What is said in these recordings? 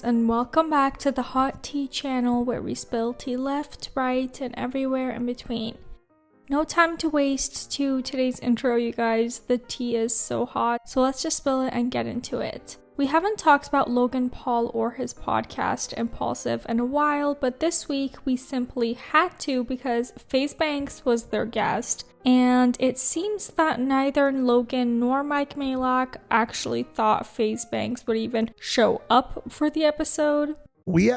and welcome back to the Hot Tea channel where we spill tea left, right, and everywhere in between. No time to waste to today's intro, you guys. The tea is so hot, so let's just spill it and get into it. We haven't talked about Logan Paul or his podcast Impaulsive in a while, but this week we simply had to because Faze Banks was their guest, and it seems that neither Logan nor Mike Majlak actually thought Faze Banks would even show up for the episode. I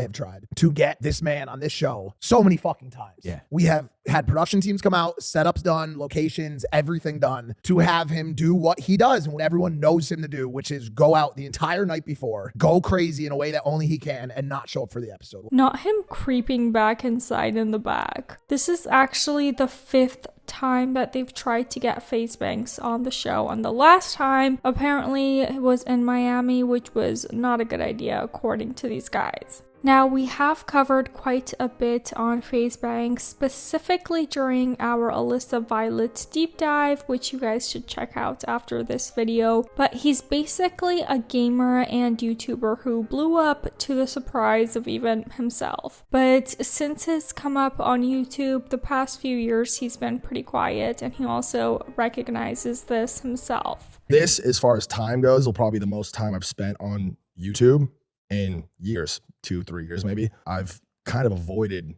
have tried to get this man on this show so many fucking times. Yeah. We have had production teams come out, setups done, locations, everything done to have him do what he does and what everyone knows him to do, which is go out the entire night before, go crazy in a way that only he can, and not show up for the episode. Not him creeping back inside in the back. This is actually the 5th time that they've tried to get Faze Banks on the show, and the last time apparently was in Miami, which was not a good idea according to these guys. Now, we have covered quite a bit on Faze Banks, specifically during our Alissa Violet deep dive, which you guys should check out after this video, but he's basically a gamer and YouTuber who blew up to the surprise of even himself. But since his come up on YouTube the past few years, he's been pretty quiet, and he also recognizes this himself. This, as far as time goes, will probably be the most time I've spent on YouTube in years, 2-3 years maybe. I've kind of avoided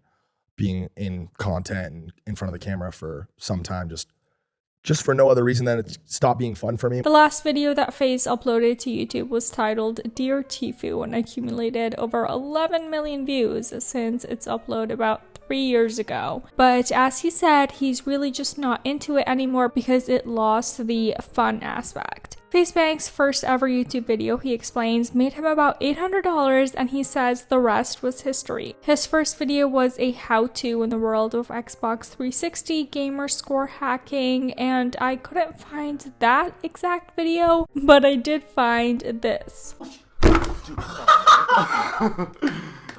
being in content and in front of the camera for some time, just for no other reason than it stopped being fun for me. The last video that Faze uploaded to YouTube was titled Dear Tifu and accumulated over 11 million views since its upload about 3 years ago. But as he said, he's really just not into it anymore because it lost the fun aspect. Faze Banks' first ever YouTube video, he explains, made him about $800, and he says the rest was history. His first video was a how-to in the world of Xbox 360 gamer score hacking, and I couldn't find that exact video, but I did find this.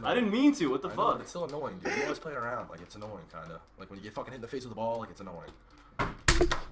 I didn't mean to, what the fuck? Know, it's still annoying, dude. You always play around, like it's annoying, kinda. Like when you get fucking hit in the face with the ball, like it's annoying.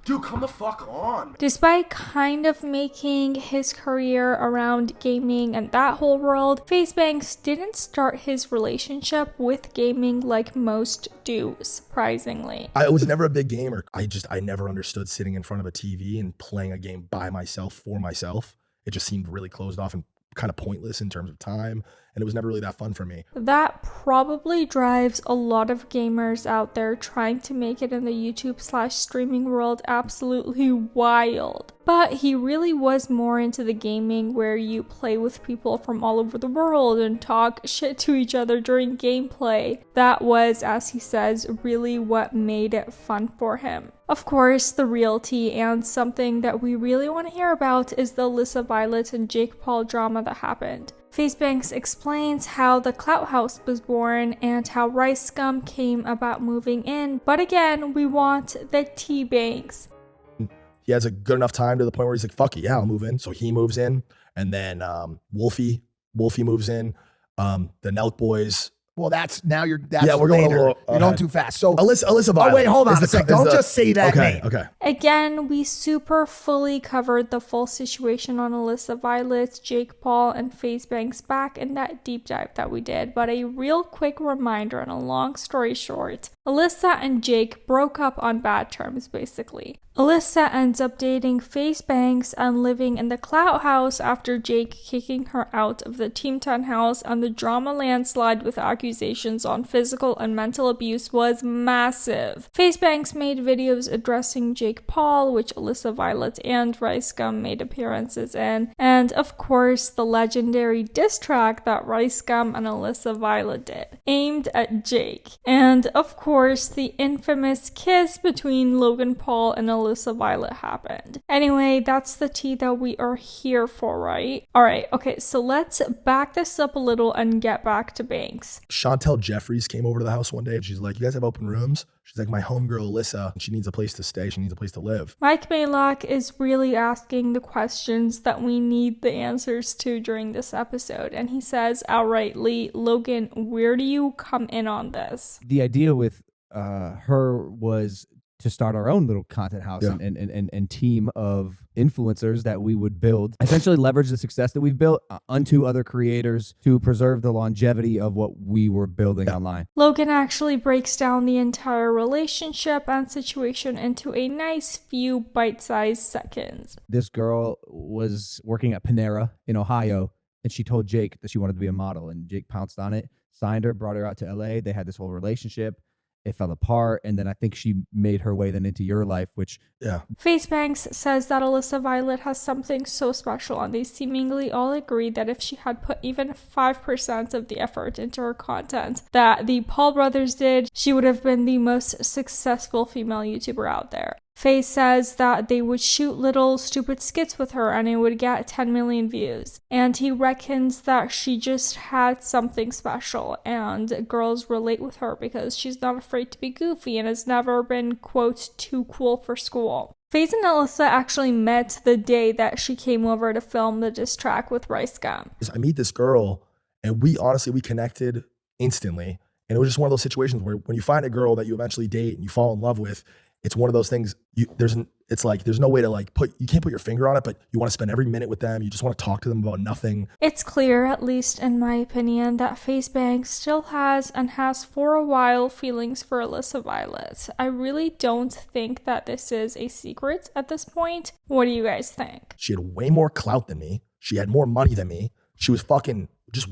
Dude, come the fuck on. Despite kind of making his career around gaming and that whole world, Faze Banks didn't start his relationship with gaming like most do, surprisingly. I was never a big gamer. I never understood sitting in front of a TV and playing a game by myself, for myself. It just seemed really closed off and kind of pointless in terms of time, and it was never really that fun for me. That probably drives a lot of gamers out there trying to make it in the YouTube/streaming world absolutely wild. But he really was more into the gaming where you play with people from all over the world and talk shit to each other during gameplay. That was, as he says, really what made it fun for him. Of course, the real tea and something that we really want to hear about is the Alissa Violet and Jake Paul drama that happened. Faze Banks explains how the Clout House was born and how Rice Scum came about moving in, but again, we want the tea Banks. He has a good enough time to the point where he's like, fuck it, yeah, I'll move in. So he moves in, and then Wolfie moves in, the Nelk boys. Well, that's we're going later. a little, You're going too fast. So Alissa Violet. Oh wait, hold on a sec. Don't just say that name. Okay. Again, we super fully covered the full situation on Alissa Violet, Jake Paul, and Faze Banks back in that deep dive that we did, but a real quick reminder and a long story short, Alissa and Jake broke up on bad terms basically. Alissa ends up dating Faze Banks and living in the Clout House after Jake kicking her out of the Team 10 house, and the drama landslide with accusations on physical and mental abuse was massive. Faze Banks made videos addressing Jake Paul, which Alissa Violet and Rice Scum made appearances in, and of course the legendary diss track that Rice Scum and Alissa Violet did, aimed at Jake, and of course the infamous kiss between Logan Paul and Alissa Violet happened. Anyway, that's the tea that we are here for, right? Alright, okay, so let's back this up a little and get back to Banks. Chantel Jeffries came over to the house one day and she's like, you guys have open rooms? She's like, my homegirl Alissa, she needs a place to stay. She needs a place to live. Mike Majlak is really asking the questions that we need the answers to during this episode. And he says outrightly, Logan, where do you come in on this? The idea with her was to start our own little content house and team of influencers that we would build, essentially leverage the success that we've built unto other creators to preserve the longevity of what we were building online. Logan actually breaks down the entire relationship and situation into a nice few bite-sized seconds. This girl was working at Panera in Ohio, and she told Jake that she wanted to be a model, and Jake pounced on it, signed her, brought her out to LA. They had this whole relationship. It fell apart, and then I think she made her way then into your life, which... Yeah. Faze Banks says that Alissa Violet has something so special, and they seemingly all agree that if she had put even 5% of the effort into her content that the Paul brothers did, she would have been the most successful female YouTuber out there. Faze says that they would shoot little stupid skits with her and it would get 10 million views. And he reckons that she just had something special and girls relate with her because she's not afraid to be goofy and has never been, quote, too cool for school. Faze and Alissa actually met the day that she came over to film the diss track with Rice Gum. I meet this girl and we connected instantly. And it was just one of those situations where when you find a girl that you eventually date and you fall in love with, it's one of those things, there's no way to you can't put your finger on it, but you want to spend every minute with them. You just want to talk to them about nothing. It's clear, at least in my opinion, that Faze Banks still has and has for a while feelings for Alissa Violet. I really don't think that this is a secret at this point. What do you guys think? She had way more clout than me. She had more money than me. She was fucking just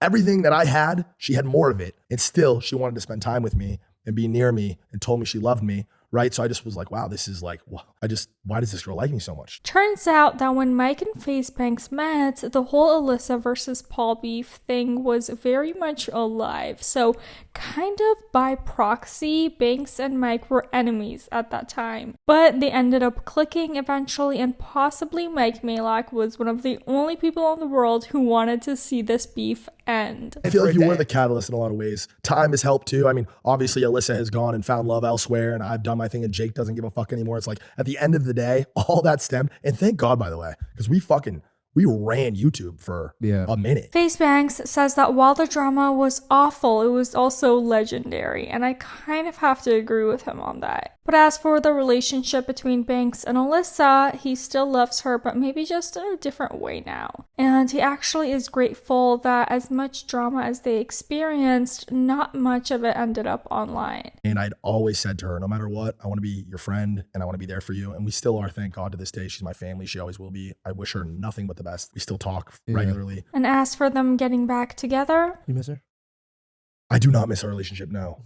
everything that I had, she had more of it. And still, she wanted to spend time with me and be near me and told me she loved me, right? So I just was like, wow, this is like, why does this girl like me so much? Turns out that when Mike and Faze Banks met, the whole Alissa versus Paul beef thing was very much alive. So kind of by proxy, Banks and Mike were enemies at that time. But they ended up clicking eventually, and possibly Mike Majlak was one of the only people in the world who wanted to see this beef end. I feel like you were the catalyst in a lot of ways. Time has helped too. I mean, obviously Alissa has gone and found love elsewhere, and I've done my thing, and Jake doesn't give a fuck anymore. It's like at the end of the day, all that stemmed, and thank God, by the way, because we ran YouTube for a minute. Faze Banks says that while the drama was awful, it was also legendary, and I kind of have to agree with him on that. But as for the relationship between Banks and Alissa, he still loves her, but maybe just in a different way now. And he actually is grateful that as much drama as they experienced, not much of it ended up online. And I'd always said to her, no matter what, I want to be your friend and I want to be there for you. And we still are, thank God, to this day. She's my family. She always will be. I wish her nothing but the best. We still talk regularly. And as for them getting back together, You miss her? I do not miss our relationship. No.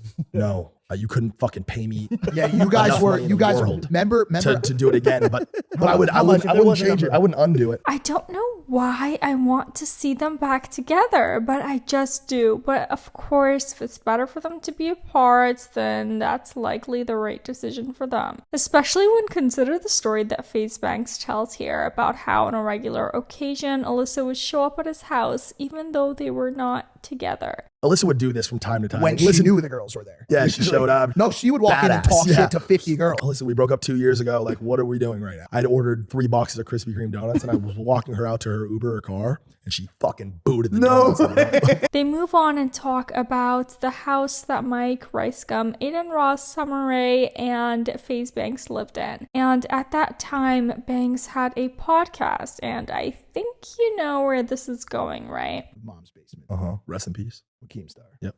You couldn't fucking pay me. Yeah, you guys remember to do it again, but I wouldn't change it. I wouldn't undo it. I don't know why I want to see them back together, but I just do. But of course, if it's better for them to be apart, then that's likely the right decision for them. Especially when consider the story that Faze Banks tells here about how on a regular occasion, Alissa would show up at his house even though they were not together. Alissa would do this from time to time. When she knew the girls were there. Yeah, she showed up. No, she would walk in and talk shit to 50 girls. Listen, we broke up 2 years ago. Like, what are we doing right now? I'd ordered 3 boxes of Krispy Kreme donuts and I was walking her out to her Uber or car and she fucking booted the donuts out. They move on and talk about the house that Mike, Rice Gum, Aiden Ross, Summer Rae, and Faze Banks lived in. And at that time, Banks had a podcast, and I think you know where this is going, right? Mom's Basement. Rest in peace. With Keemstar. Yep.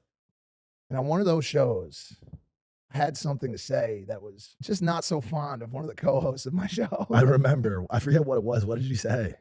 And on one of those shows, I had something to say that was just not so fond of one of the co-hosts of my show. I remember. I forget what it was. What did you say?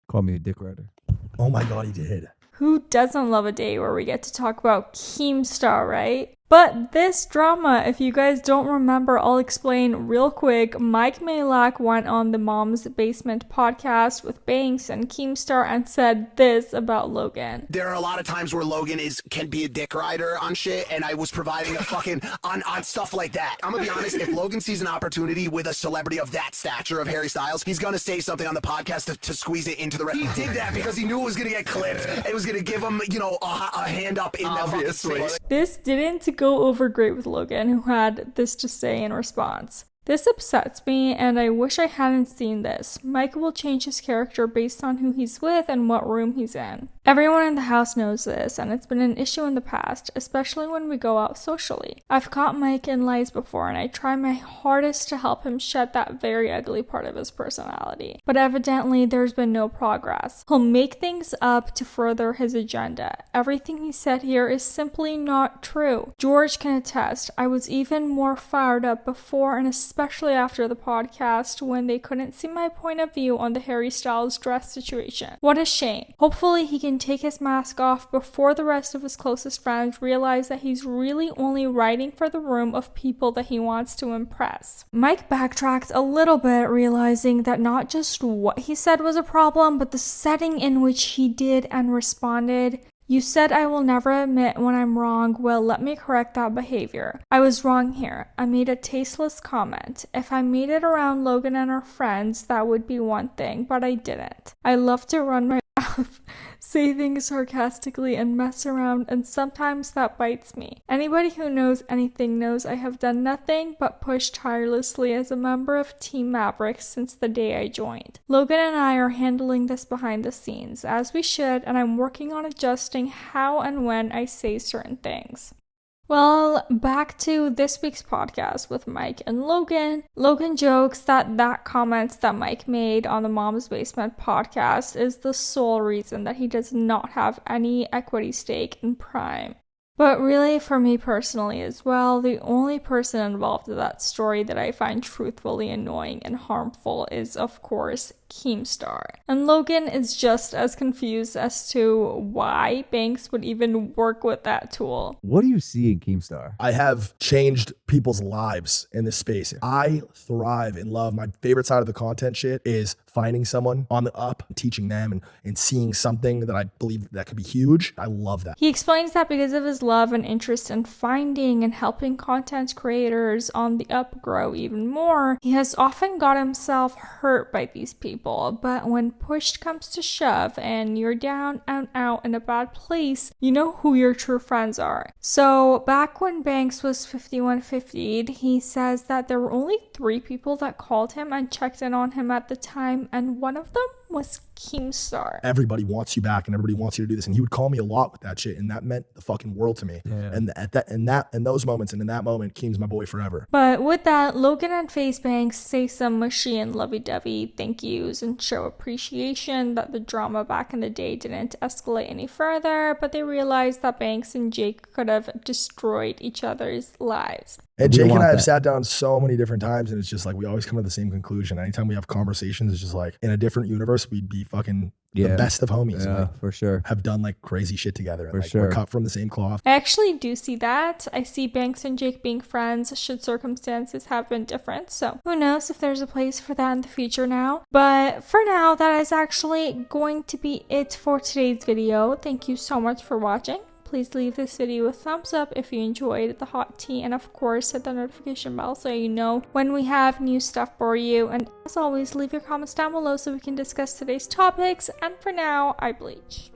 Call me a dick rider. Oh my God, he did. Who doesn't love a day where we get to talk about Keemstar, right? But this drama, if you guys don't remember, I'll explain real quick. Mike Majlak went on the Mom's Basement podcast with Banks and Keemstar and said this about Logan. There are a lot of times where Logan can be a dick rider on shit, and I was providing a fucking on stuff like that. I'm gonna be honest, if Logan sees an opportunity with a celebrity of that stature of Harry Styles, he's gonna say something on the podcast to squeeze it into the He did that because he knew it was gonna get clipped. It was gonna give him, a hand up in the fucking space. This didn't go over great with Logan, who had this to say in response. This upsets me, and I wish I hadn't seen this. Mike will change his character based on who he's with and what room he's in. Everyone in the house knows this, and it's been an issue in the past, especially when we go out socially. I've caught Mike in lies before, and I try my hardest to help him shed that very ugly part of his personality. But evidently, there's been no progress. He'll make things up to further his agenda. Everything he said here is simply not true. George can attest, I was even more fired up before and especially after the podcast when they couldn't see my point of view on the Harry Styles dress situation. What a shame. Hopefully he can take his mask off before the rest of his closest friends realize that he's really only writing for the room of people that he wants to impress. Mike backtracked a little bit, realizing that not just what he said was a problem, but the setting in which he did and responded. You said I will never admit when I'm wrong. Well, let me correct that behavior. I was wrong here. I made a tasteless comment. If I made it around Logan and our friends, that would be one thing, but I didn't. I love to run my mouth, say things sarcastically, and mess around, and sometimes that bites me. Anybody who knows anything knows I have done nothing but push tirelessly as a member of Team Maverick since the day I joined. Logan and I are handling this behind the scenes, as we should, and I'm working on adjusting how and when I say certain things. Well, back to this week's podcast with Mike and Logan. Logan jokes that comment that Mike made on the Mom's Basement podcast is the sole reason that he does not have any equity stake in Prime. But really, for me personally as well, the only person involved in that story that I find truthfully annoying and harmful is, of course, Keemstar. And Logan is just as confused as to why Banks would even work with that tool. What do you see in Keemstar? I have changed people's lives in this space. I thrive and love. My favorite side of the content shit is finding someone on the up, teaching them and seeing something that I believe that could be huge. I love that. He explains that because of his love and interest in finding and helping content creators on the up grow even more, he has often got himself hurt by these people. But when push comes to shove and you're down and out in a bad place, you know who your true friends are. So back when Banks was 5150'd, he says that there were only 3 people that called him and checked in on him at the time, and one of them was Keemstar. Everybody wants you back and everybody wants you to do this. And he would call me a lot with that shit. And that meant the fucking world to me. Yeah. And in those moments and in that moment, Keem's my boy forever. But with that, Logan and Faze Banks say some mushy and lovey-dovey thank yous and show appreciation that the drama back in the day didn't escalate any further, but they realize that Banks and Jake could have destroyed each other's lives. And We Jake and want I have that. sat down so many different times, and it's just like we always come to the same conclusion. Anytime we have conversations, it's just like in a different universe, we'd be fucking the best of homies. And, Yeah, like, for sure. have done like crazy shit together. And, For like, sure. We're cut from the same cloth. I actually do see that. I see Banks and Jake being friends should circumstances have been different. So who knows if there's a place for that in the future now. But for now, that is actually going to be it for today's video. Thank you so much for watching. Please leave this video a thumbs up if you enjoyed the hot tea, and of course hit the notification bell so you know when we have new stuff for you. And as always, leave your comments down below so we can discuss today's topics. And for now, I bleach.